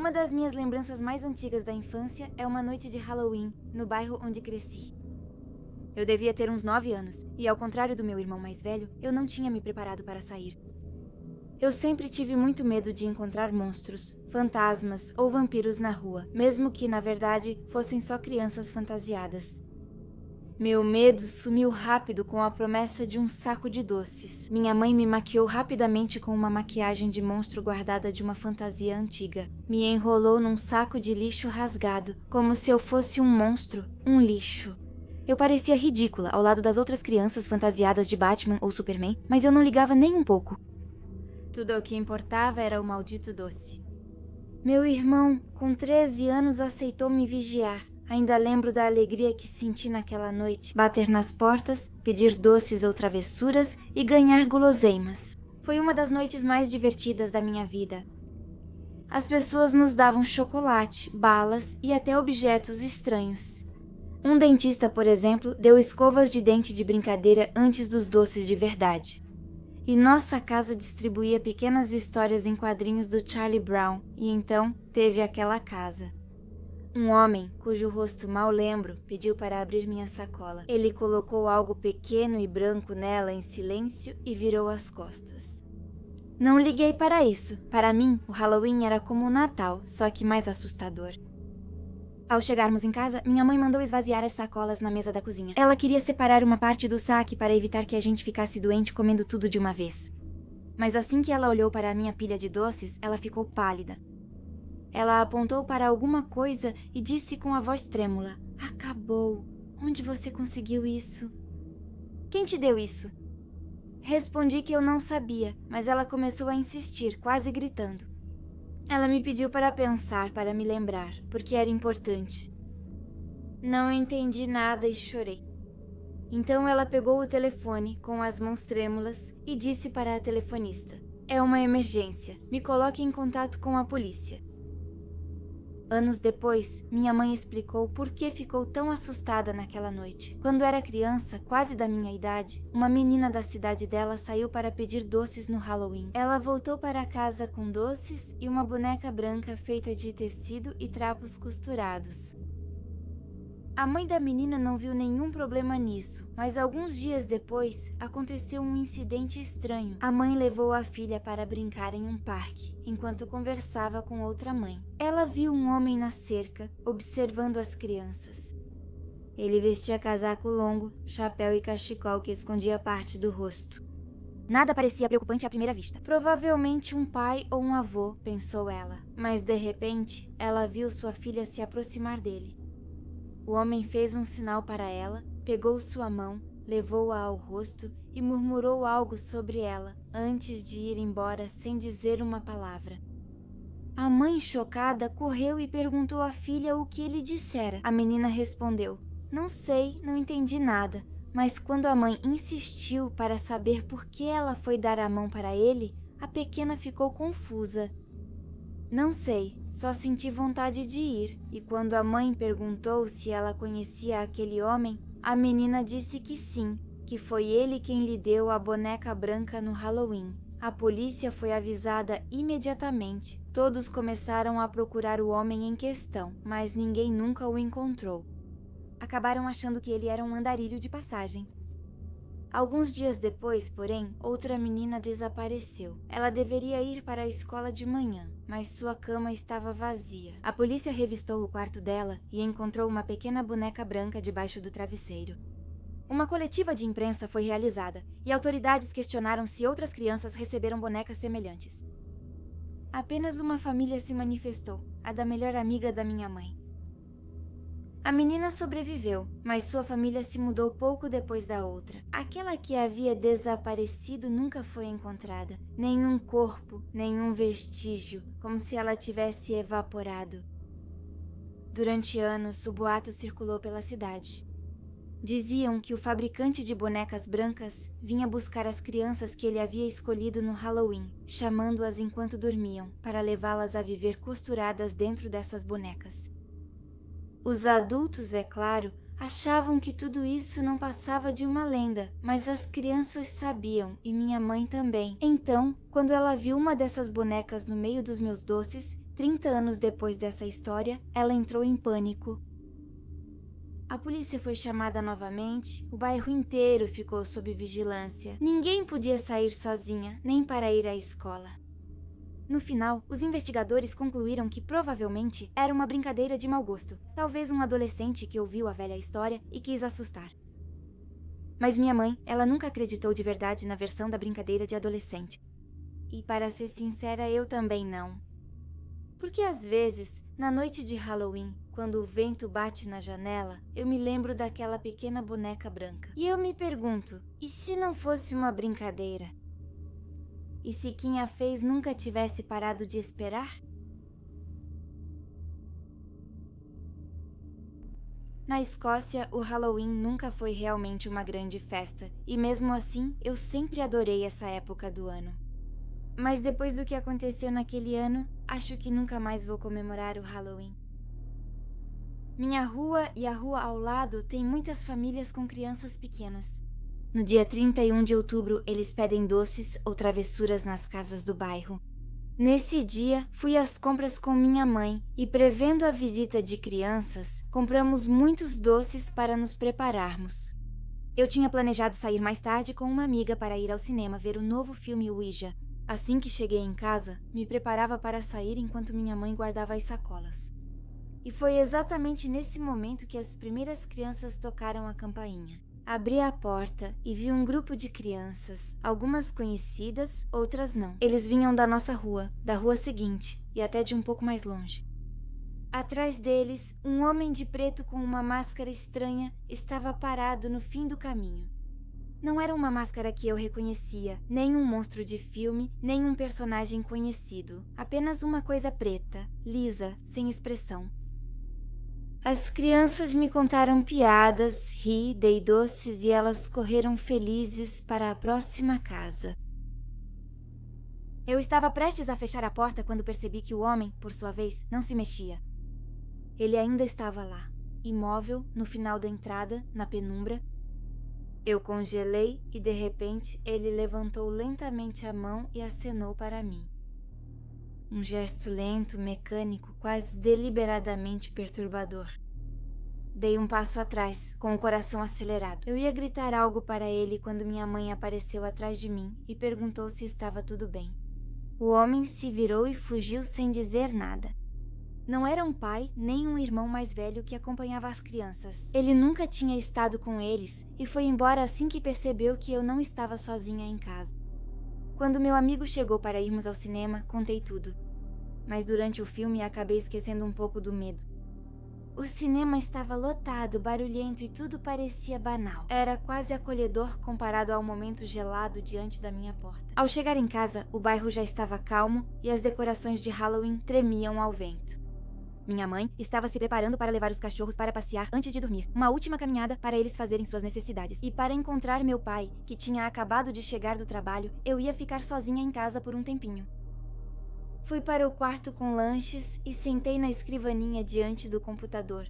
Uma das minhas lembranças mais antigas da infância é uma noite de Halloween, no bairro onde cresci. Eu devia ter uns 9 anos, e ao contrário do meu irmão mais velho, eu não tinha me preparado para sair. Eu sempre tive muito medo de encontrar monstros, fantasmas ou vampiros na rua, mesmo que, na verdade, fossem só crianças fantasiadas. Meu medo sumiu rápido com a promessa de um saco de doces. Minha mãe me maquiou rapidamente com uma maquiagem de monstro guardada de uma fantasia antiga. Me enrolou num saco de lixo rasgado, como se eu fosse um monstro, um lixo. Eu parecia ridícula ao lado das outras crianças fantasiadas de Batman ou Superman, mas eu não ligava nem um pouco. Tudo o que importava era o maldito doce. Meu irmão, com 13 anos, aceitou me vigiar. Ainda lembro da alegria que senti naquela noite, bater nas portas, pedir doces ou travessuras e ganhar guloseimas. Foi uma das noites mais divertidas da minha vida. As pessoas nos davam chocolate, balas e até objetos estranhos. Um dentista, por exemplo, deu escovas de dente de brincadeira antes dos doces de verdade. E nossa casa distribuía pequenas histórias em quadrinhos do Charlie Brown, e então teve aquela casa. Um homem, cujo rosto mal lembro, pediu para abrir minha sacola. Ele colocou algo pequeno e branco nela em silêncio e virou as costas. Não liguei para isso. Para mim, o Halloween era como o Natal, só que mais assustador. Ao chegarmos em casa, minha mãe mandou esvaziar as sacolas na mesa da cozinha. Ela queria separar uma parte do saque para evitar que a gente ficasse doente comendo tudo de uma vez. Mas assim que ela olhou para a minha pilha de doces, ela ficou pálida. Ela apontou para alguma coisa e disse com a voz trêmula: "Acabou. Onde você conseguiu isso?" "Quem te deu isso?" Respondi que eu não sabia, mas ela começou a insistir, quase gritando. Ela me pediu para pensar, para me lembrar, porque era importante. Não entendi nada e chorei. Então ela pegou o telefone com as mãos trêmulas e disse para a telefonista: "É uma emergência. Me coloque em contato com a polícia." Anos depois, minha mãe explicou por que ficou tão assustada naquela noite. Quando era criança, quase da minha idade, uma menina da cidade dela saiu para pedir doces no Halloween. Ela voltou para casa com doces e uma boneca branca feita de tecido e trapos costurados. A mãe da menina não viu nenhum problema nisso, mas alguns dias depois aconteceu um incidente estranho. A mãe levou a filha para brincar em um parque, enquanto conversava com outra mãe. Ela viu um homem na cerca, observando as crianças. Ele vestia casaco longo, chapéu e cachecol que escondia parte do rosto. Nada parecia preocupante à primeira vista. Provavelmente um pai ou um avô, pensou ela. Mas de repente, ela viu sua filha se aproximar dele. O homem fez um sinal para ela, pegou sua mão, levou-a ao rosto e murmurou algo sobre ela, antes de ir embora sem dizer uma palavra. A mãe, chocada, correu e perguntou à filha o que ele dissera. A menina respondeu: "Não sei, não entendi nada." Mas quando a mãe insistiu para saber por que ela foi dar a mão para ele, a pequena ficou confusa. "Não sei, só senti vontade de ir." E quando a mãe perguntou se ela conhecia aquele homem, a menina disse que sim, que foi ele quem lhe deu a boneca branca no Halloween. A polícia foi avisada imediatamente. Todos começaram a procurar o homem em questão, mas ninguém nunca o encontrou. Acabaram achando que ele era um andarilho de passagem. Alguns dias depois, porém, outra menina desapareceu. Ela deveria ir para a escola de manhã, mas sua cama estava vazia. A polícia revistou o quarto dela e encontrou uma pequena boneca branca debaixo do travesseiro. Uma coletiva de imprensa foi realizada e autoridades questionaram se outras crianças receberam bonecas semelhantes. Apenas uma família se manifestou, a da melhor amiga da minha mãe. A menina sobreviveu, mas sua família se mudou pouco depois da outra. Aquela que havia desaparecido nunca foi encontrada. Nenhum corpo, nenhum vestígio, como se ela tivesse evaporado. Durante anos, o boato circulou pela cidade. Diziam que o fabricante de bonecas brancas vinha buscar as crianças que ele havia escolhido no Halloween, chamando-as enquanto dormiam, para levá-las a viver costuradas dentro dessas bonecas. Os adultos, é claro, achavam que tudo isso não passava de uma lenda, mas as crianças sabiam, e minha mãe também. Então, quando ela viu uma dessas bonecas no meio dos meus doces, 30 anos depois dessa história, ela entrou em pânico. A polícia foi chamada novamente, o bairro inteiro ficou sob vigilância. Ninguém podia sair sozinha, nem para ir à escola. No final, os investigadores concluíram que provavelmente era uma brincadeira de mau gosto. Talvez um adolescente que ouviu a velha história e quis assustar. Mas minha mãe, ela nunca acreditou de verdade na versão da brincadeira de adolescente. E para ser sincera, eu também não. Porque às vezes, na noite de Halloween, quando o vento bate na janela, eu me lembro daquela pequena boneca branca. E eu me pergunto, e se não fosse uma brincadeira? E se quem a fez nunca tivesse parado de esperar? Na Escócia, o Halloween nunca foi realmente uma grande festa, e mesmo assim, eu sempre adorei essa época do ano. Mas depois do que aconteceu naquele ano, acho que nunca mais vou comemorar o Halloween. Minha rua e a rua ao lado têm muitas famílias com crianças pequenas. No dia 31 de outubro, eles pedem doces ou travessuras nas casas do bairro. Nesse dia, fui às compras com minha mãe e, prevendo a visita de crianças, compramos muitos doces para nos prepararmos. Eu tinha planejado sair mais tarde com uma amiga para ir ao cinema ver o novo filme Ouija. Assim que cheguei em casa, me preparava para sair enquanto minha mãe guardava as sacolas. E foi exatamente nesse momento que as primeiras crianças tocaram a campainha. Abri a porta e vi um grupo de crianças, algumas conhecidas, outras não. Eles vinham da nossa rua, da rua seguinte e até de um pouco mais longe. Atrás deles, um homem de preto com uma máscara estranha estava parado no fim do caminho. Não era uma máscara que eu reconhecia, nem um monstro de filme, nem um personagem conhecido. Apenas uma coisa preta, lisa, sem expressão. As crianças me contaram piadas, ri, dei doces e elas correram felizes para a próxima casa. Eu estava prestes a fechar a porta quando percebi que o homem, por sua vez, não se mexia. Ele ainda estava lá, imóvel, no final da entrada, na penumbra. Eu congelei e, de repente, ele levantou lentamente a mão e acenou para mim. Um gesto lento, mecânico, quase deliberadamente perturbador. Dei um passo atrás, com o coração acelerado. Eu ia gritar algo para ele quando minha mãe apareceu atrás de mim e perguntou se estava tudo bem. O homem se virou e fugiu sem dizer nada. Não era um pai nem um irmão mais velho que acompanhava as crianças. Ele nunca tinha estado com eles e foi embora assim que percebeu que eu não estava sozinha em casa. Quando meu amigo chegou para irmos ao cinema, contei tudo. Mas durante o filme acabei esquecendo um pouco do medo. O cinema estava lotado, barulhento e tudo parecia banal. Era quase acolhedor comparado ao momento gelado diante da minha porta. Ao chegar em casa, o bairro já estava calmo e as decorações de Halloween tremiam ao vento. Minha mãe estava se preparando para levar os cachorros para passear antes de dormir. Uma última caminhada para eles fazerem suas necessidades. E para encontrar meu pai, que tinha acabado de chegar do trabalho, eu ia ficar sozinha em casa por um tempinho. Fui para o quarto com lanches e sentei na escrivaninha diante do computador.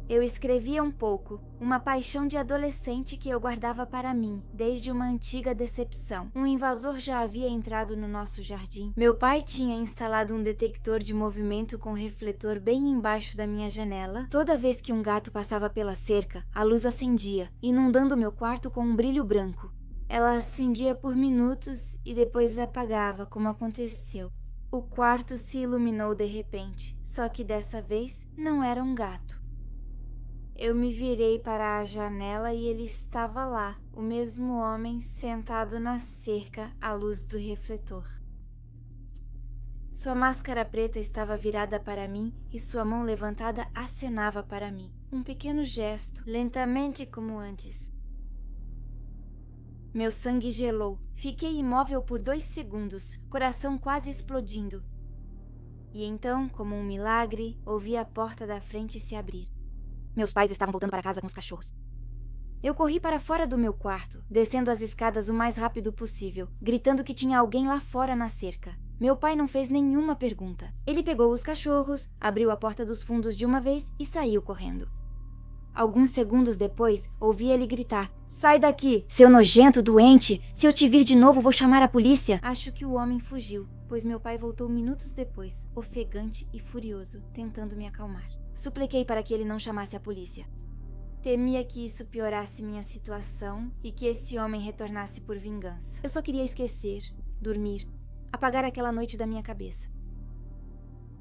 Eu escrevia um pouco, uma paixão de adolescente que eu guardava para mim, desde uma antiga decepção. Um invasor já havia entrado no nosso jardim. Meu pai tinha instalado um detector de movimento com refletor bem embaixo da minha janela. Toda vez que um gato passava pela cerca, a luz acendia, inundando meu quarto com um brilho branco. Ela acendia por minutos e depois apagava, como aconteceu. O quarto se iluminou de repente, só que dessa vez não era um gato. Eu me virei para a janela e ele estava lá, o mesmo homem sentado na cerca à luz do refletor. Sua máscara preta estava virada para mim e sua mão levantada acenava para mim. Um pequeno gesto, lentamente como antes. Meu sangue gelou. Fiquei imóvel por 2 segundos, coração quase explodindo. E então, como um milagre, ouvi a porta da frente se abrir. Meus pais estavam voltando para casa com os cachorros. Eu corri para fora do meu quarto, descendo as escadas o mais rápido possível, gritando que tinha alguém lá fora na cerca. Meu pai não fez nenhuma pergunta. Ele pegou os cachorros, abriu a porta dos fundos de uma vez e saiu correndo. Alguns segundos depois, ouvi ele gritar: "Sai daqui, seu nojento doente! Se eu te vir de novo, vou chamar a polícia!" Acho que o homem fugiu, pois meu pai voltou minutos depois, ofegante e furioso, tentando me acalmar. Supliquei para que ele não chamasse a polícia. Temia que isso piorasse minha situação e que esse homem retornasse por vingança. Eu só queria esquecer, dormir, apagar aquela noite da minha cabeça.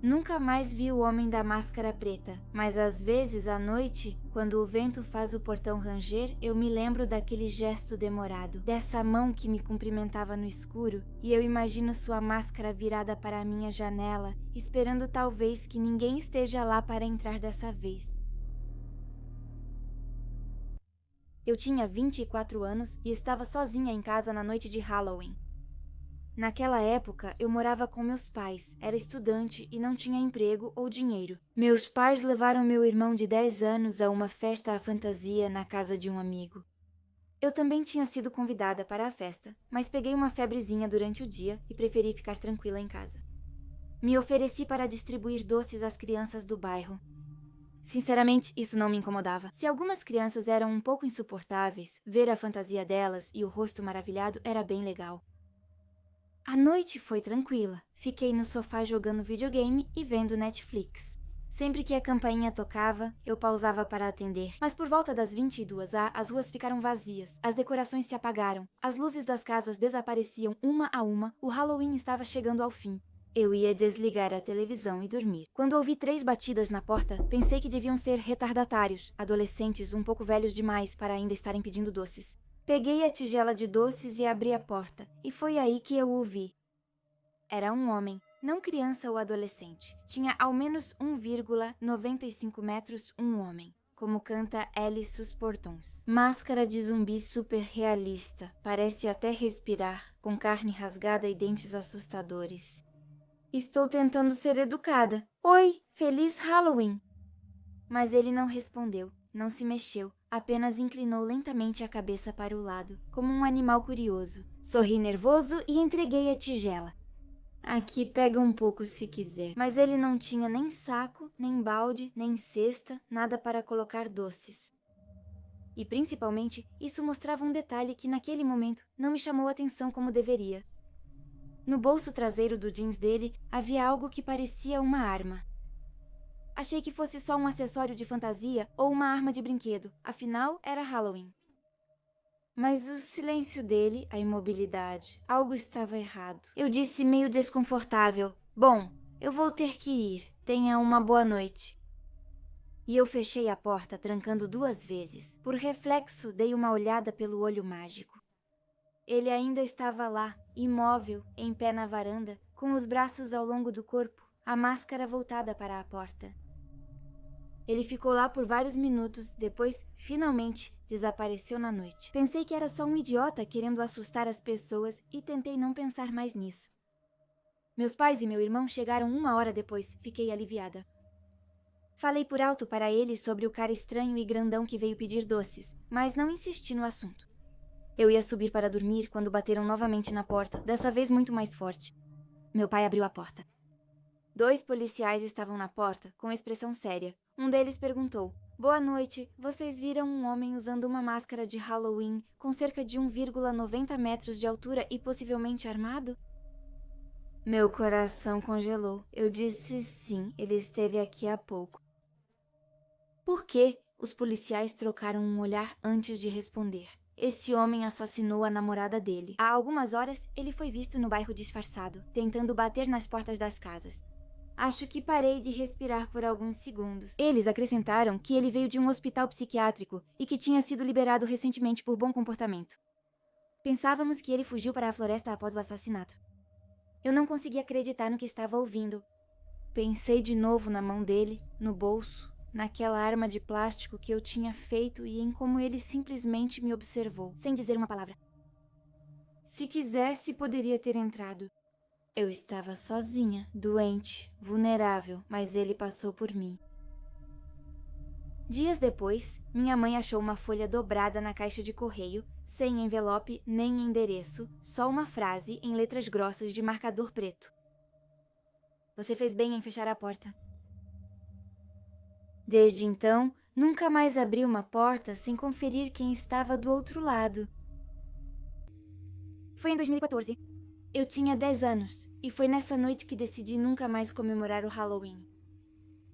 Nunca mais vi o homem da máscara preta, mas às vezes à noite, quando o vento faz o portão ranger, eu me lembro daquele gesto demorado, dessa mão que me cumprimentava no escuro, e eu imagino sua máscara virada para a minha janela, esperando talvez que ninguém esteja lá para entrar dessa vez. Eu tinha 24 anos e estava sozinha em casa na noite de Halloween. Naquela época, eu morava com meus pais, era estudante e não tinha emprego ou dinheiro. Meus pais levaram meu irmão de 10 anos a uma festa à fantasia na casa de um amigo. Eu também tinha sido convidada para a festa, mas peguei uma febrezinha durante o dia e preferi ficar tranquila em casa. Me ofereci para distribuir doces às crianças do bairro. Sinceramente, isso não me incomodava. Se algumas crianças eram um pouco insuportáveis, ver a fantasia delas e o rosto maravilhado era bem legal. A noite foi tranquila. Fiquei no sofá jogando videogame e vendo Netflix. Sempre que a campainha tocava, eu pausava para atender. Mas por volta das 22h, as ruas ficaram vazias, as decorações se apagaram, as luzes das casas desapareciam uma a uma, o Halloween estava chegando ao fim. Eu ia desligar a televisão e dormir. Quando ouvi 3 batidas na porta, pensei que deviam ser retardatários, adolescentes um pouco velhos demais para ainda estarem pedindo doces. Peguei a tigela de doces e abri a porta, e foi aí que eu o vi. Era um homem, não criança ou adolescente. Tinha ao menos 1,95 metros um homem, como canta Ellie Susportons. Máscara de zumbi super realista, parece até respirar, com carne rasgada e dentes assustadores. Estou tentando ser educada. Oi, feliz Halloween! Mas ele não respondeu, não se mexeu. Apenas inclinou lentamente a cabeça para o lado, como um animal curioso. Sorri nervoso e entreguei a tigela. Aqui pega um pouco se quiser. Mas ele não tinha nem saco, nem balde, nem cesta, nada para colocar doces. E principalmente, isso mostrava um detalhe que naquele momento não me chamou a atenção como deveria. No bolso traseiro do jeans dele havia algo que parecia uma arma. Achei que fosse só um acessório de fantasia ou uma arma de brinquedo, afinal era Halloween. Mas o silêncio dele, a imobilidade, algo estava errado. Eu disse meio desconfortável: "Bom, eu vou ter que ir, tenha uma boa noite." E eu fechei a porta, trancando 2 vezes. Por reflexo, dei uma olhada pelo olho mágico. Ele ainda estava lá, imóvel, em pé na varanda, com os braços ao longo do corpo, a máscara voltada para a porta. Ele ficou lá por vários minutos, depois, finalmente, desapareceu na noite. Pensei que era só um idiota querendo assustar as pessoas e tentei não pensar mais nisso. Meus pais e meu irmão chegaram 1 hora depois, fiquei aliviada. Falei por alto para eles sobre o cara estranho e grandão que veio pedir doces, mas não insisti no assunto. Eu ia subir para dormir quando bateram novamente na porta, dessa vez muito mais forte. Meu pai abriu a porta. 2 policiais estavam na porta, com expressão séria. Um deles perguntou: "Boa noite, vocês viram um homem usando uma máscara de Halloween com cerca de 1,90 metros de altura e possivelmente armado?" Meu coração congelou. Eu disse sim, ele esteve aqui há pouco. Por quê? Os policiais trocaram um olhar antes de responder. Esse homem assassinou a namorada dele. Há algumas horas, ele foi visto no bairro disfarçado, tentando bater nas portas das casas. Acho que parei de respirar por alguns segundos. Eles acrescentaram que ele veio de um hospital psiquiátrico e que tinha sido liberado recentemente por bom comportamento. Pensávamos que ele fugiu para a floresta após o assassinato. Eu não conseguia acreditar no que estava ouvindo. Pensei de novo na mão dele, no bolso, naquela arma de plástico que eu tinha feito e em como ele simplesmente me observou, sem dizer uma palavra. Se quisesse, poderia ter entrado. Eu estava sozinha, doente, vulnerável, mas ele passou por mim. Dias depois, minha mãe achou uma folha dobrada na caixa de correio, sem envelope nem endereço, só uma frase em letras grossas de marcador preto. "Você fez bem em fechar a porta." Desde então, Nunca mais abri uma porta sem conferir quem estava do outro lado. Foi em 2014. Eu tinha 10 anos e foi nessa noite que decidi nunca mais comemorar o Halloween.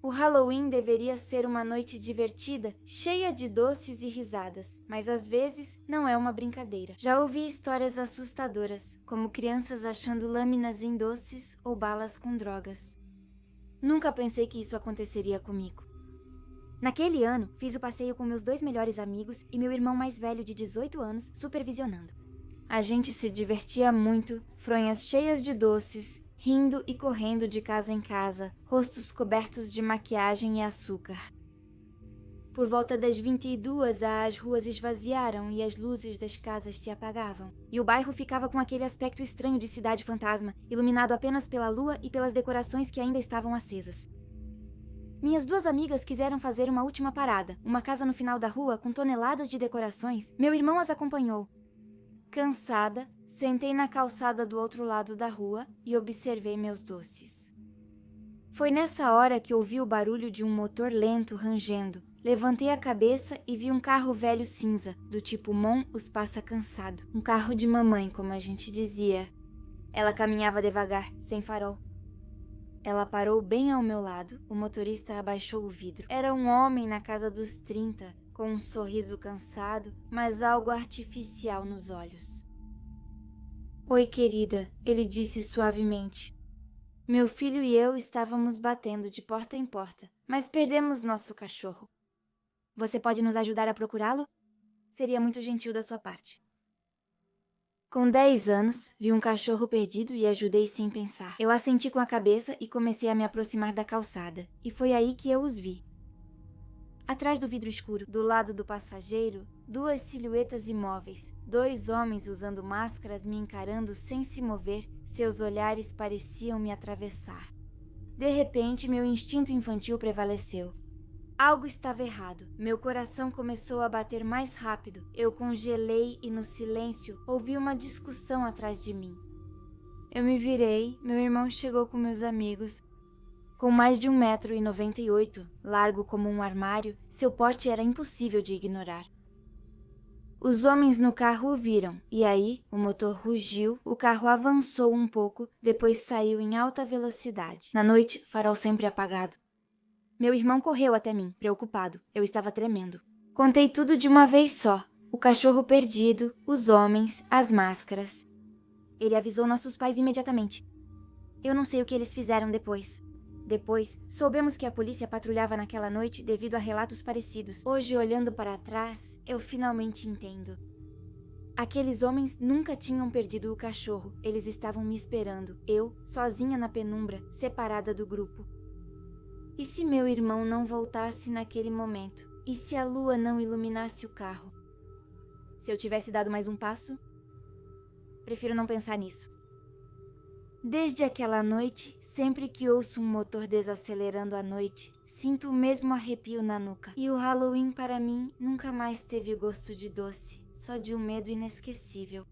O Halloween deveria ser uma noite divertida, cheia de doces e risadas, mas às vezes não é uma brincadeira. Já ouvi histórias assustadoras, como crianças achando lâminas em doces ou balas com drogas. Nunca pensei que isso aconteceria comigo. Naquele ano, fiz o passeio com meus 2 melhores amigos e meu irmão mais velho de 18 anos supervisionando. A gente se divertia muito, fronhas cheias de doces, rindo e correndo de casa em casa, rostos cobertos de maquiagem e açúcar. Por volta das 22, as ruas esvaziaram e as luzes das casas se apagavam. E o bairro ficava com aquele aspecto estranho de cidade fantasma, iluminado apenas pela lua e pelas decorações que ainda estavam acesas. Minhas 2 amigas quiseram fazer uma última parada, uma casa no final da rua com toneladas de decorações. Meu irmão as acompanhou. Cansada, sentei na calçada do outro lado da rua e observei meus doces. Foi nessa hora que ouvi o barulho de um motor lento rangendo. Levantei a cabeça e vi um carro velho cinza, do tipo Mon os passa cansado. Um carro de mamãe, como a gente dizia. Ela caminhava devagar, sem farol. Ela parou bem ao meu lado, o motorista abaixou o vidro. Era um homem na casa dos 30, com um sorriso cansado, mas algo artificial nos olhos. "Oi, querida", ele disse suavemente. Meu filho e eu estávamos batendo de porta em porta, mas perdemos nosso cachorro. "Você pode nos ajudar a procurá-lo? Seria muito gentil da sua parte." Com 10 anos, vi um cachorro perdido e ajudei sem pensar. Eu assenti com a cabeça e comecei a me aproximar da calçada, e foi aí que eu os vi. Atrás do vidro escuro, do lado do passageiro, 2 silhuetas imóveis, 2 homens usando máscaras me encarando sem se mover, seus olhares pareciam me atravessar. De repente, meu instinto infantil prevaleceu. Algo estava errado. Meu coração começou a bater mais rápido. Eu congelei e no silêncio ouvi uma discussão atrás de mim. Eu me virei, meu irmão chegou com meus amigos. Com mais de 1,98 m, largo como um armário, seu porte era impossível de ignorar. Os homens no carro o viram, e aí o motor rugiu, o carro avançou um pouco, depois saiu em alta velocidade. Na noite, farol sempre apagado. Meu irmão correu até mim, preocupado. Eu estava tremendo. Contei tudo de uma vez só. O cachorro perdido, os homens, as máscaras. Ele avisou nossos pais imediatamente. Eu não sei o que eles fizeram depois. Depois, soubemos que a polícia patrulhava naquela noite devido a relatos parecidos. Hoje, olhando para trás, eu finalmente entendo. Aqueles homens nunca tinham perdido o cachorro. Eles estavam me esperando. Eu, sozinha na penumbra, separada do grupo. E se meu irmão não voltasse naquele momento? E se a lua não iluminasse o carro? Se eu tivesse dado mais um passo? Prefiro não pensar nisso. Desde aquela noite, sempre que ouço um motor desacelerando à noite, sinto o mesmo arrepio na nuca. E o Halloween para mim nunca mais teve gosto de doce, só de um medo inesquecível.